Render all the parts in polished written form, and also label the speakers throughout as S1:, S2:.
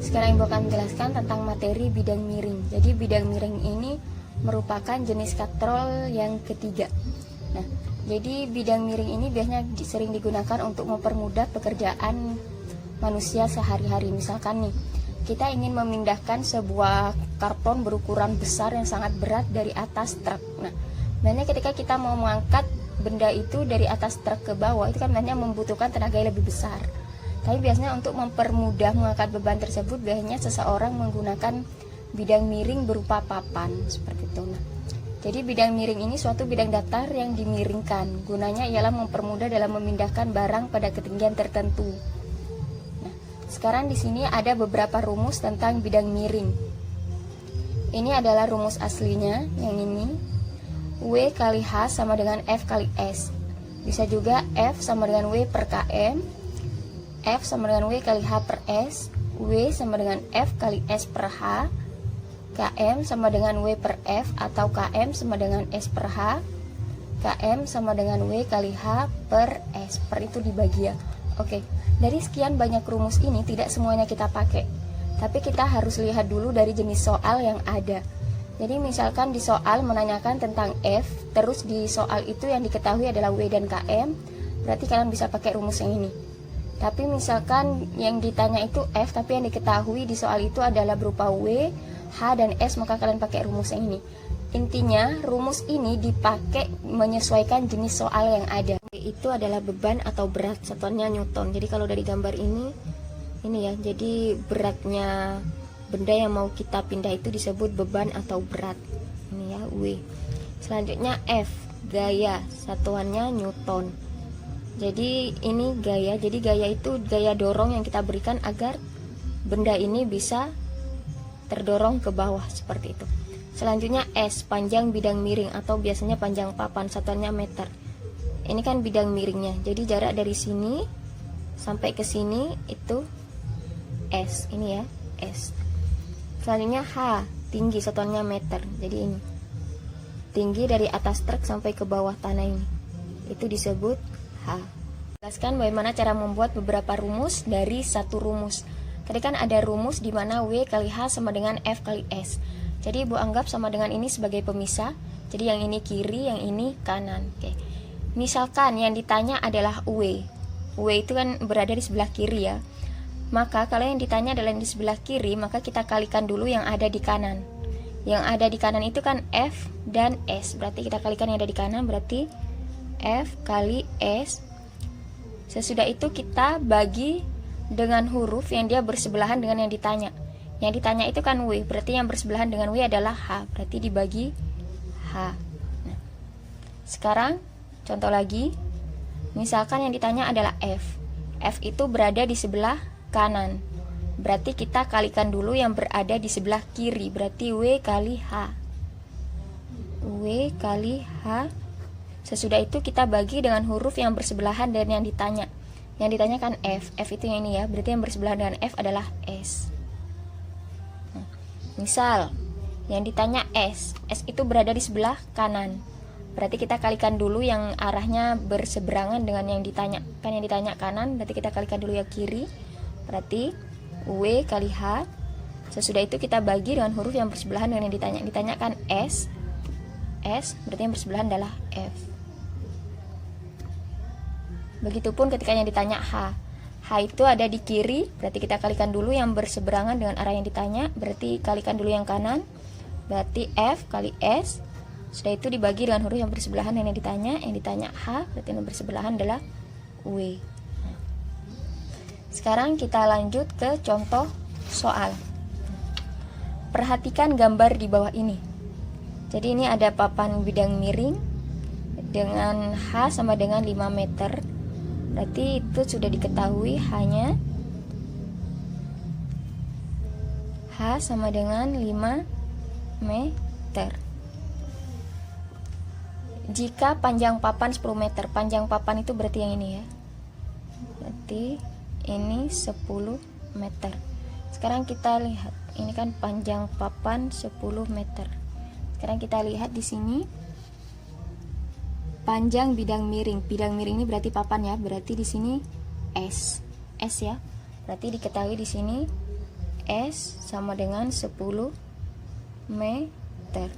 S1: Sekarang Ibu akan menjelaskan tentang materi bidang miring. Jadi bidang miring ini merupakan jenis katrol yang ketiga. Nah, jadi bidang miring ini biasanya sering digunakan untuk mempermudah pekerjaan manusia sehari-hari. Misalkan nih, kita ingin memindahkan sebuah karton berukuran besar yang sangat berat dari atas truk. Nah, sebenarnya ketika kita mau mengangkat benda itu dari atas truk ke bawah, itu kan biasanya membutuhkan tenaga yang lebih besar. Tapi biasanya untuk mempermudah mengangkat beban tersebut, biasanya seseorang menggunakan bidang miring berupa papan seperti itu. Nah, jadi bidang miring ini suatu bidang datar yang dimiringkan. Gunanya ialah mempermudah dalam memindahkan barang pada ketinggian tertentu. Sekarang di sini ada beberapa rumus tentang bidang miring. Ini adalah rumus aslinya, yang ini. W kali H sama dengan F kali S. Bisa juga F sama dengan W per km, F sama dengan W kali H per S, W sama dengan F kali S per H, km sama dengan W per F atau km sama dengan S per H, km sama dengan W kali H per S. Per itu dibagi ya. Oke, dari sekian banyak rumus ini tidak semuanya kita pakai, tapi kita harus lihat dulu dari jenis soal yang ada. Jadi misalkan di soal menanyakan tentang F, terus di soal itu yang diketahui adalah W dan KM, berarti kalian bisa pakai rumus yang ini. Tapi misalkan yang ditanya itu F, tapi yang diketahui di soal itu adalah berupa W, H, dan S, maka kalian pakai rumus yang ini. Intinya rumus ini dipakai menyesuaikan jenis soal yang ada. Itu adalah beban atau berat, satuannya Newton. Jadi kalau dari gambar ini ya, jadi beratnya benda yang mau kita pindah itu disebut beban atau berat. Ini ya, W. Selanjutnya F, gaya, satuannya Newton. Jadi ini gaya, jadi gaya itu gaya dorong yang kita berikan agar benda ini bisa terdorong ke bawah seperti itu. Selanjutnya S, panjang bidang miring atau biasanya panjang papan, satuannya meter. Ini kan bidang miringnya, jadi jarak dari sini sampai ke sini itu S, ini ya, S. Selanjutnya H, tinggi, satuannya meter. Jadi ini tinggi dari atas truk sampai ke bawah tanah ini, itu disebut H. Jelaskan bagaimana cara membuat beberapa rumus dari satu rumus. Tadi kan ada rumus di mana W kali H sama dengan F kali S. Jadi Ibu anggap sama dengan ini sebagai pemisah. Jadi yang ini kiri, yang ini kanan. Oke. Misalkan yang ditanya adalah W. W itu kan berada di sebelah kiri ya. Maka kalau yang ditanya adalah di sebelah kiri, maka kita kalikan dulu yang ada di kanan. Yang ada di kanan itu kan F dan S. Berarti kita kalikan yang ada di kanan, berarti F kali S. Sesudah itu kita bagi dengan huruf yang dia bersebelahan dengan yang ditanya. Yang ditanya itu kan W, berarti yang bersebelahan dengan W adalah H, berarti dibagi H. Nah, sekarang contoh lagi, misalkan yang ditanya adalah F. F itu berada di sebelah kanan, berarti kita kalikan dulu yang berada di sebelah kiri, berarti W kali H. W kali H. Sesudah itu kita bagi dengan huruf yang bersebelahan dengan yang ditanya. Yang ditanya kan F, F itu yang ini ya, berarti yang bersebelahan dengan F adalah S. Misal, yang ditanya S, S itu berada di sebelah kanan. Berarti kita kalikan dulu yang arahnya berseberangan dengan yang ditanya. Kan yang ditanya kanan, berarti kita kalikan dulu yang kiri. Berarti W kali H. Sesudah itu kita bagi dengan huruf yang bersebelahan dengan yang ditanya. Ditanya kan S, S, berarti yang bersebelahan adalah F. Begitupun ketika yang ditanya H. H itu ada di kiri, berarti kita kalikan dulu yang berseberangan dengan arah yang ditanya, berarti kalikan dulu yang kanan, berarti F kali S. Sudah itu dibagi dengan huruf yang bersebelahan dengan yang ditanya H, berarti yang bersebelahan adalah W. Sekarang kita lanjut ke contoh soal. Perhatikan gambar di bawah ini. Jadi ini ada papan bidang miring dengan H sama dengan 5 meter. Berarti itu sudah diketahui hanya H sama dengan 5 meter. Jika panjang papan 10 meter, panjang papan itu berarti yang ini ya. Berarti ini 10 meter. Sekarang kita lihat, ini kan panjang papan 10 meter. Sekarang kita lihat di sini. Panjang bidang miring. Bidang miring ini berarti papan ya. Berarti di sini S. S ya. Berarti diketahui di sini S sama dengan 10 meter.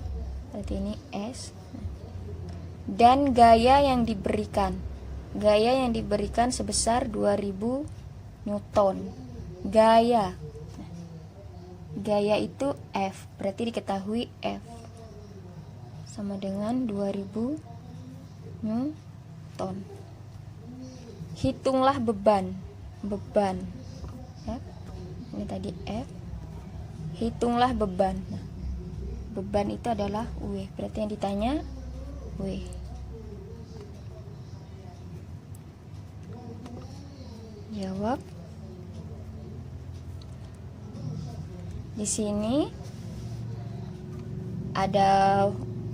S1: Berarti ini S. Dan gaya yang diberikan sebesar 2000 Newton. Gaya itu F, berarti diketahui F sama dengan 2000 Newton. Hitunglah beban ya. Ini tadi F. Hitunglah beban. Nah, beban itu adalah W, berarti yang ditanya W. Jawab. Di sini ada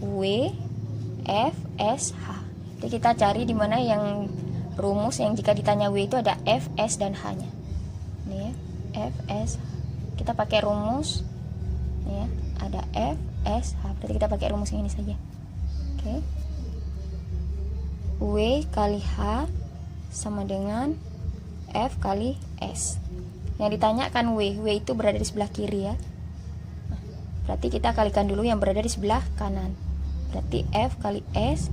S1: W, F, S, H. Jadi kita cari di mana yang rumus yang jika ditanya W itu ada F, S, dan H-nya. Ini ya, F, S, H. Kita pakai rumus ya, ada F, S, H. Berarti kita pakai rumus yang ini saja. Oke. W kali H sama dengan F kali S. Yang ditanyakan W itu berada di sebelah kiri ya. Nah, berarti kita kalikan dulu yang berada di sebelah kanan. Berarti F kali S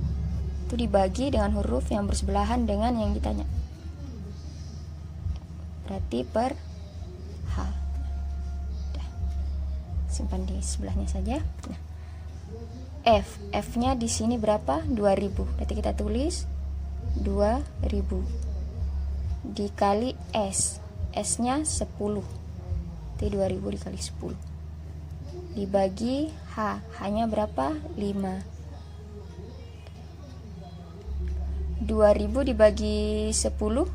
S1: itu dibagi dengan huruf yang bersebelahan dengan yang ditanya. Berarti per H. Udah. Simpan di sebelahnya saja. Nah, F-nya di sini berapa? 2000. Berarti kita tulis 2000 dikali S. S-nya 10. Jadi 2000 dikali 10. Dibagi H. H-nya berapa? 5. 2000 dibagi 10.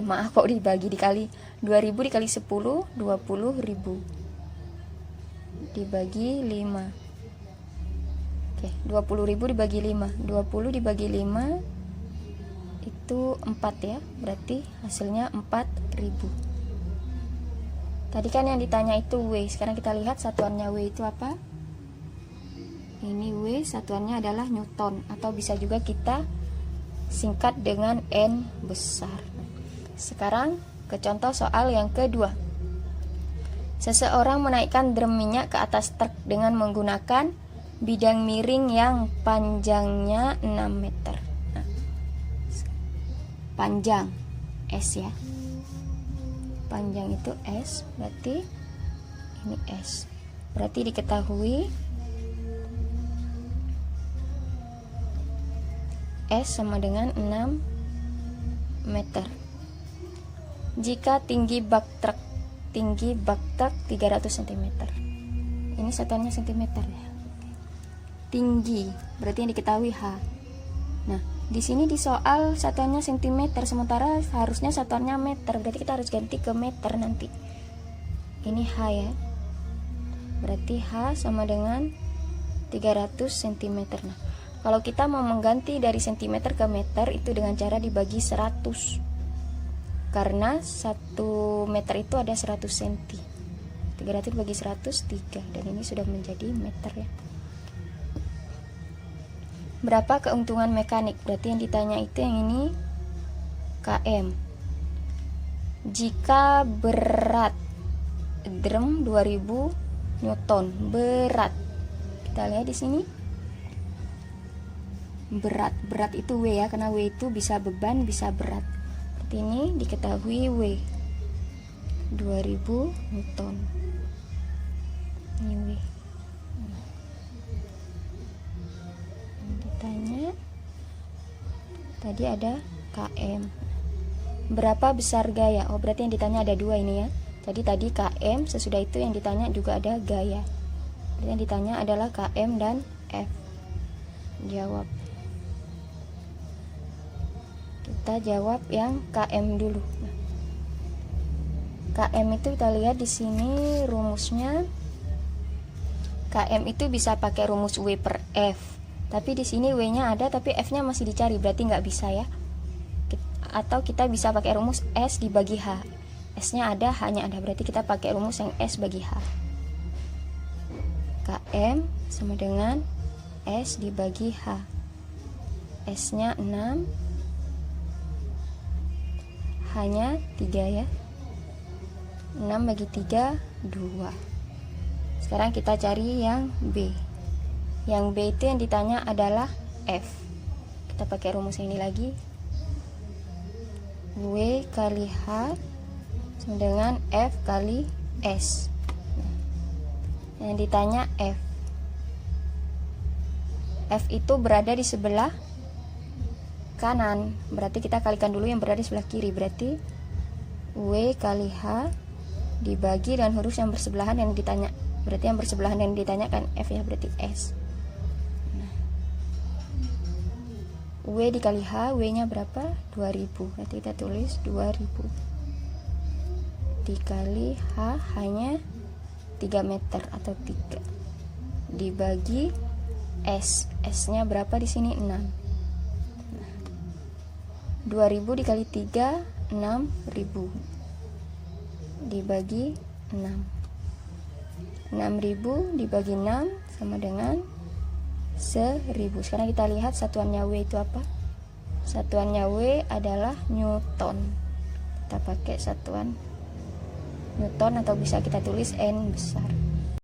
S1: Maaf kok dikali 2000 dikali 10, 20.000. Dibagi 5. Oke, 20.000 dibagi 5. 20 dibagi 5 itu 4 ya, berarti hasilnya 4.000. Tadi kan yang ditanya itu W, sekarang kita lihat satuannya W itu apa. Ini W satuannya adalah Newton, atau bisa juga kita singkat dengan N besar. Sekarang ke contoh soal yang kedua. Seseorang menaikkan drum minyak ke atas truk dengan menggunakan bidang miring yang panjangnya 6 meter. Panjang S ya, panjang itu S, berarti ini S, berarti diketahui S sama dengan 6 meter. Jika tinggi bak truk 300 cm. Ini satuannya cm ya. Tinggi berarti yang diketahui H. Nah, di sini di soal satuannya cm, sementara harusnya satuannya meter. Berarti kita harus ganti ke meter nanti. Ini H ya. Berarti H sama dengan 300 cm. Nah, kalau kita mau mengganti dari cm ke meter itu dengan cara dibagi 100. Karena 1 meter itu ada 100 cm. 300 dibagi 100 3, dan ini sudah menjadi meter ya. Berapa keuntungan mekanik? Berarti yang ditanya itu yang ini km. Jika berat drum 2000 Newton, berat. Kita lihat di sini. Berat itu W ya, karena W itu bisa beban, bisa berat. Berarti ini diketahui W 2000 Newton. Ini W. Tanya tadi ada km. Berapa besar gaya? Oh, berarti yang ditanya ada dua ini ya. Jadi tadi km, sesudah itu yang ditanya juga ada gaya. Jadi yang ditanya adalah km dan F. Jawab. Kita jawab yang km dulu. Nah, km itu kita lihat di sini rumusnya. KM itu bisa pakai rumus W per F. Tapi di sini W-nya ada, tapi F-nya masih dicari, berarti nggak bisa ya. Atau kita bisa pakai rumus S dibagi H. S-nya ada, H-nya ada, berarti kita pakai rumus yang S bagi H. KM sama dengan S dibagi H. S-nya 6, H-nya 3 ya. 6 bagi 3, 2. Sekarang kita cari yang B. Yang B itu yang ditanya adalah F. Kita pakai rumus ini lagi. W kali H sama dengan F kali S. Yang ditanya F. F itu berada di sebelah kanan. Berarti kita kalikan dulu yang berada di sebelah kiri. Berarti W kali H dibagi dengan huruf yang bersebelahan yang ditanya. Berarti yang bersebelahan yang ditanyakan F ya, berarti S. W dikali H, W nya berapa? 2000. Berarti kita tulis 2000 dikali H, hanya 3 meter atau 3 dibagi S. S nya berapa di sini? 6. 2000 dikali 3, 6000 dibagi 6. 6000 dibagi 6 sama dengan 1000. Sekarang kita lihat satuannya W itu apa? Satuannya W adalah Newton. Kita pakai satuan Newton atau bisa kita tulis N besar.